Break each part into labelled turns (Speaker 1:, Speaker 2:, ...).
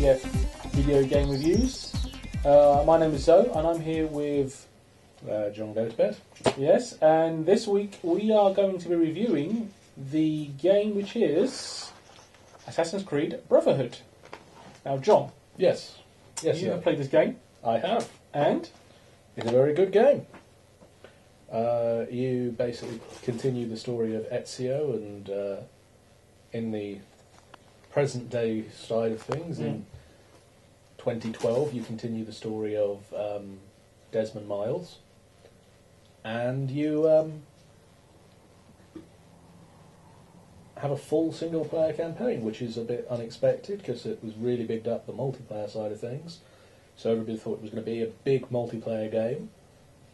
Speaker 1: BF Video Game Reviews. My name is Zoe, and I'm here with
Speaker 2: John Goatbed.
Speaker 1: Yes, and this week we are going to be reviewing the game which is Assassin's Creed Brotherhood. Now, John,
Speaker 2: Yes,
Speaker 1: you have played this game,
Speaker 2: I have.
Speaker 1: and
Speaker 2: It's a very good game. You basically continue the story of Ezio, and in the present day side of things, in 2012, you continue the story of Desmond Miles, and you have a full single-player campaign, which is a bit unexpected because it was really bigged up the multiplayer side of things. So everybody thought it was going to be a big multiplayer game,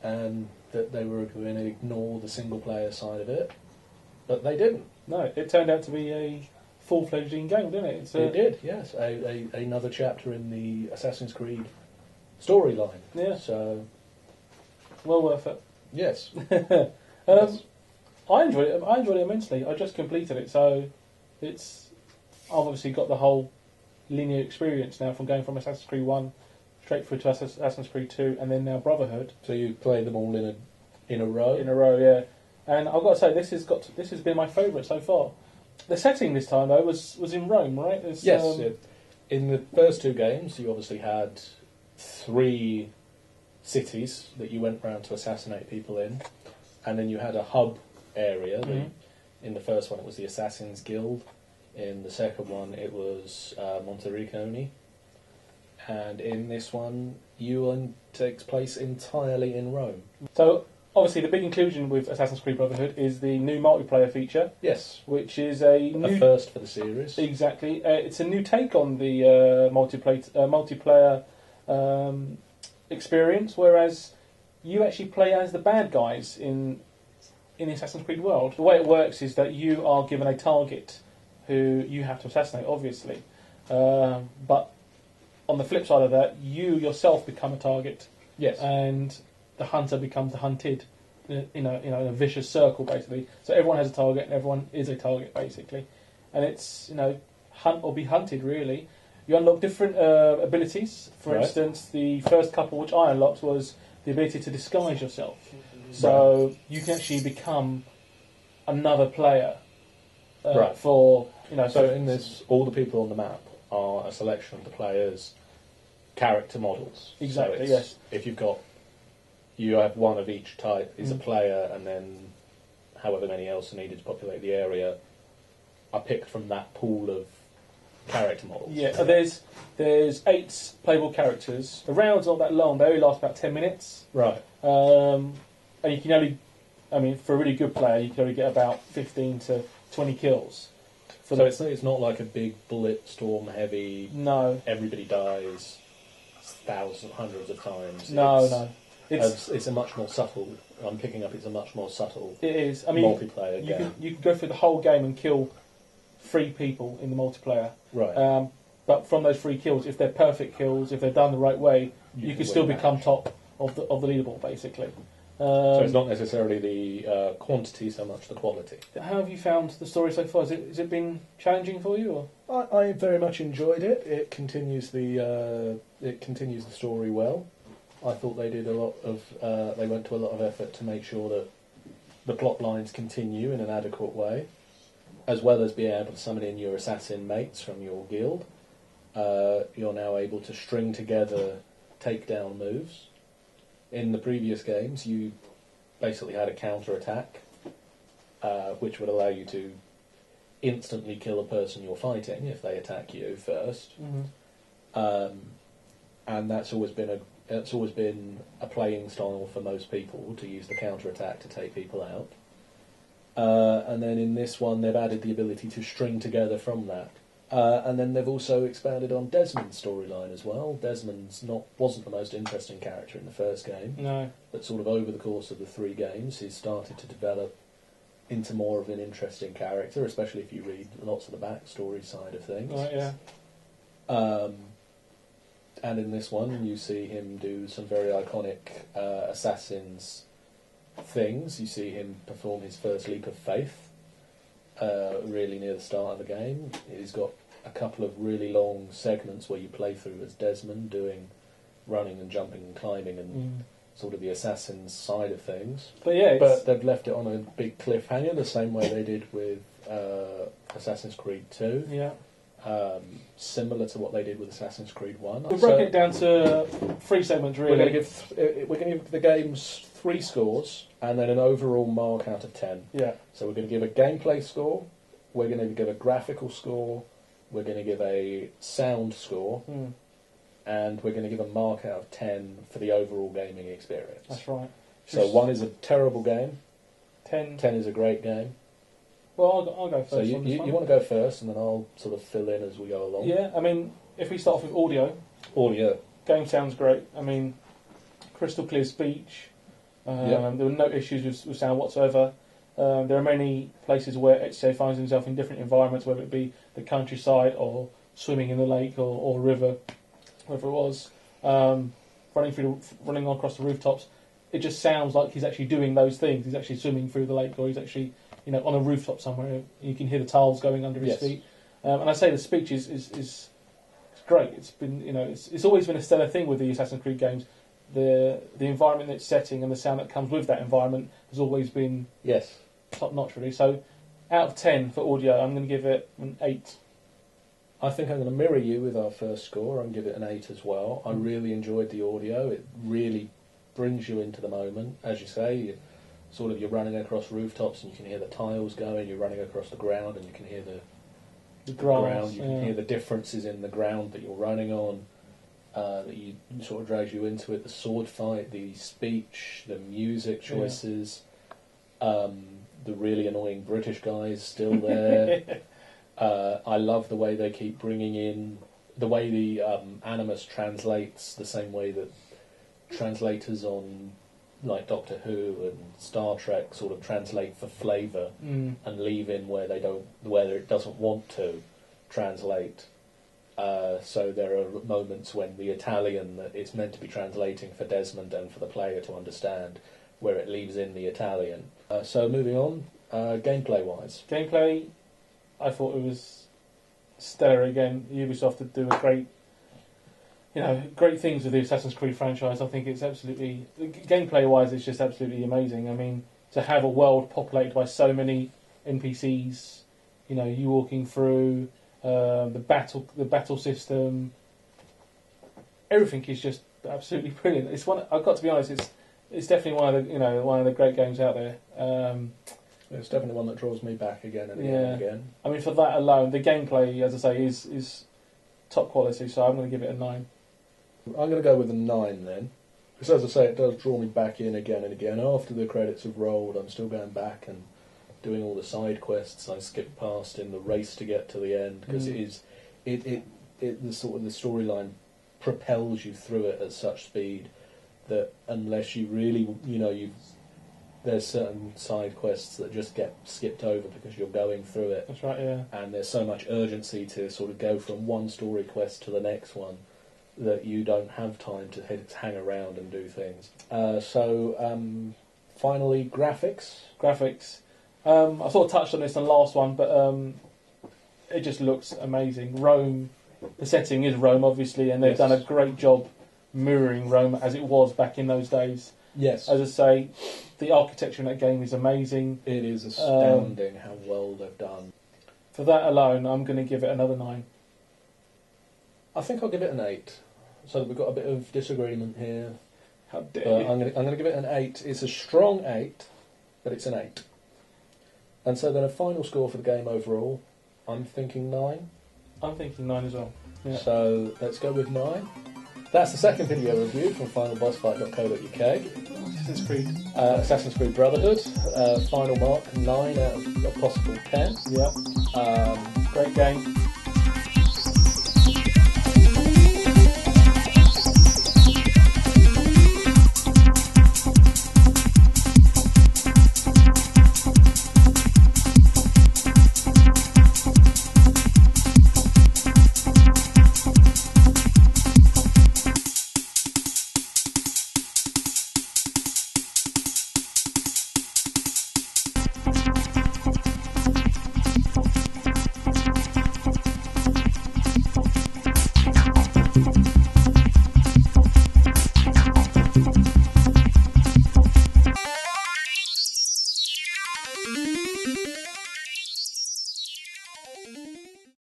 Speaker 2: and that they were going to ignore the single-player side of it, but they didn't.
Speaker 1: no, it turned out to be a full-fledged game, didn't it?
Speaker 2: It did, yes. Another chapter in the Assassin's Creed storyline.
Speaker 1: Yeah.
Speaker 2: So,
Speaker 1: Well worth it.
Speaker 2: yes.
Speaker 1: Yes. I enjoyed it. I enjoyed it immensely. I just completed it, so I've obviously got the whole linear experience now from going from Assassin's Creed 1 straight through to Assassin's Creed 2, and then now Brotherhood.
Speaker 2: So you played them all in a row?
Speaker 1: In a row, yeah. And I've got to say, this has been my favourite so far. The setting this time, though, was in Rome, right?
Speaker 2: Yes. In the first two games, you obviously had 3 cities that you went round to assassinate people in, and then you had a hub area. In the first one, it was the Assassin's Guild. In the second one, it was Montericone. And in this one, Ewan takes place entirely in Rome.
Speaker 1: So, obviously, the big inclusion with Assassin's Creed Brotherhood is the new multiplayer feature,
Speaker 2: Yes,
Speaker 1: which is a new...
Speaker 2: first for the series.
Speaker 1: Exactly. It's a new take on the multiplayer experience, whereas you actually play as the bad guys in the Assassin's Creed world. The way it works is that you are given a target who you have to assassinate, obviously. But on the flip side of that, you yourself become a target.
Speaker 2: Yes.
Speaker 1: And the hunter becomes the hunted in a vicious circle, basically. So everyone has a target and everyone is a target, basically. And it's, hunt or be hunted, really. You unlock different abilities. For instance, the first couple which I unlocked was the ability to disguise yourself. So you can actually become another player. So
Speaker 2: in this, all the people on the map are a selection of the players' character models.
Speaker 1: Exactly,
Speaker 2: so
Speaker 1: yes.
Speaker 2: If you have one of each type is a player, and then however many else are needed to populate the area are picked from that pool of character models.
Speaker 1: Yeah, there's 8 playable characters. The round's not that long; they only last about 10 minutes.
Speaker 2: Right.
Speaker 1: And you can only, for a really good player, you can only get about 15 to 20 kills.
Speaker 2: So it's not like a big bullet storm heavy.
Speaker 1: No.
Speaker 2: Everybody dies hundreds of times.
Speaker 1: No.
Speaker 2: It's a much more subtle. I'm picking up. It's a much more subtle.
Speaker 1: It is.
Speaker 2: Multiplayer game.
Speaker 1: You can go through the whole game and kill 3 people in the multiplayer.
Speaker 2: Right.
Speaker 1: But from those 3 kills, if they're perfect kills, if they're done the right way, you can still become top of the leaderboard, basically.
Speaker 2: So it's not necessarily the quantity so much the quality.
Speaker 1: How have you found the story so far? Has it been challenging for you? Or?
Speaker 2: I very much enjoyed it. It continues the story well. I thought they did a lot of. They went to a lot of effort to make sure that the plot lines continue in an adequate way, as well as being able to summon in your assassin mates from your guild. You're now able to string together takedown moves. In the previous games, you basically had a counter-attack, which would allow you to instantly kill a person you're fighting if they attack you first. And that's always been a playing style for most people, to use the counter-attack to take people out. And then in this one, they've added the ability to string together from that. And then they've also expanded on Desmond's storyline as well. Desmond's wasn't the most interesting character in the first game.
Speaker 1: No.
Speaker 2: But sort of over the course of the 3 games, he's started to develop into more of an interesting character, especially if you read lots of the backstory side of things.
Speaker 1: Right, yeah.
Speaker 2: And in this one, you see him do some very iconic Assassin's things. You see him perform his first leap of faith really near the start of the game. He's got a couple of really long segments where you play through as Desmond, running and jumping and climbing and sort of the assassin's side of things.
Speaker 1: But yeah,
Speaker 2: but they've left it on a big cliffhanger, the same way they did with Assassin's Creed 2.
Speaker 1: Yeah.
Speaker 2: Similar to what they did with Assassin's Creed 1.
Speaker 1: We're breaking it down to 3 segments, really.
Speaker 2: We're going to give the games 3 scores and then an overall mark out of 10.
Speaker 1: Yeah.
Speaker 2: So we're going to give a gameplay score, we're going to give a graphical score, we're going to give a sound score, and we're going to give a mark out of 10 for the overall gaming experience.
Speaker 1: That's right.
Speaker 2: So 1 is a terrible game,
Speaker 1: 10
Speaker 2: is a great game.
Speaker 1: Well, I'll go first.
Speaker 2: So you want to go first, and then I'll sort of fill in as we go along.
Speaker 1: Yeah, I mean, if we start off with audio.
Speaker 2: Audio.
Speaker 1: Game sounds great. I mean, crystal clear speech. There were no issues with sound whatsoever. There are many places where HCA finds himself in different environments, whether it be the countryside or swimming in the lake or river, whatever it was. Running across the rooftops. It just sounds like he's actually doing those things. He's actually swimming through the lake, or he's actually on a rooftop somewhere. You can hear the tiles going under his feet. And I say the speech is great. It's been it's always been a stellar thing with the Assassin's Creed games. The environment it's setting and the sound that comes with that environment has always been top notch, really. So out of 10 for audio, I'm going to give it an 8.
Speaker 2: I think I'm going to mirror you with our first score and give it an 8 as well. I really enjoyed the audio. It really brings you into the moment, as you say. You're running across rooftops and you can hear the tiles going. You're running across the ground and you can hear the ground. You can hear the differences in the ground that you're running on. That you sort of drags you into it. The sword fight, the speech, the music choices, the really annoying British guys still there. I love the way they keep bringing in the way the Animus translates the same way that translators on like Doctor Who and Star Trek sort of translate for flavour and leave in where it doesn't want to translate. So there are moments when the Italian that it's meant to be translating for Desmond and for the player to understand, where it leaves in the Italian. So moving on, gameplay-wise.
Speaker 1: Gameplay, I thought it was stellar again. Ubisoft did do a great things with the Assassin's Creed franchise. I think it's absolutely, gameplay-wise, it's just absolutely amazing. I mean, to have a world populated by so many NPCs, you walking through. The battle system, everything is just absolutely brilliant. I've got to be honest. It's definitely one of the great games out there.
Speaker 2: It's definitely one that draws me back again and again and again.
Speaker 1: I mean, for that alone, the gameplay, as I say, is top quality. So I'm going to give it a 9.
Speaker 2: I'm going to go with a 9 then, because as I say, it does draw me back in again and again. After the credits have rolled, I'm still going back and doing all the side quests I skipped past in the race to get to the end, because the storyline propels you through it at such speed that unless you really there's certain side quests that just get skipped over because you're going through it.
Speaker 1: That's right, yeah.
Speaker 2: And there's so much urgency to sort of go from one story quest to the next one that you don't have time to hang around and do things. Finally, graphics.
Speaker 1: I sort of touched on this in the last one, but it just looks amazing. Rome, the setting is Rome, obviously, and they've done a great job mirroring Rome as it was back in those days.
Speaker 2: Yes.
Speaker 1: As I say, the architecture in that game is amazing.
Speaker 2: It is astounding how well they've done.
Speaker 1: For that alone, I'm going to give it another 9.
Speaker 2: I think I'll give it an 8. So we've got a bit of disagreement here.
Speaker 1: How dare you?
Speaker 2: I'm going to give it an 8. It's a strong 8, but it's an 8. And so then a final score for the game overall, I'm thinking 9.
Speaker 1: I'm thinking 9 as well. Yeah.
Speaker 2: So let's go with 9. That's the second video review from finalbossfight.co.uk. Assassin's Creed Brotherhood. Final mark, 9 out of a possible 10.
Speaker 1: Yeah. Great game.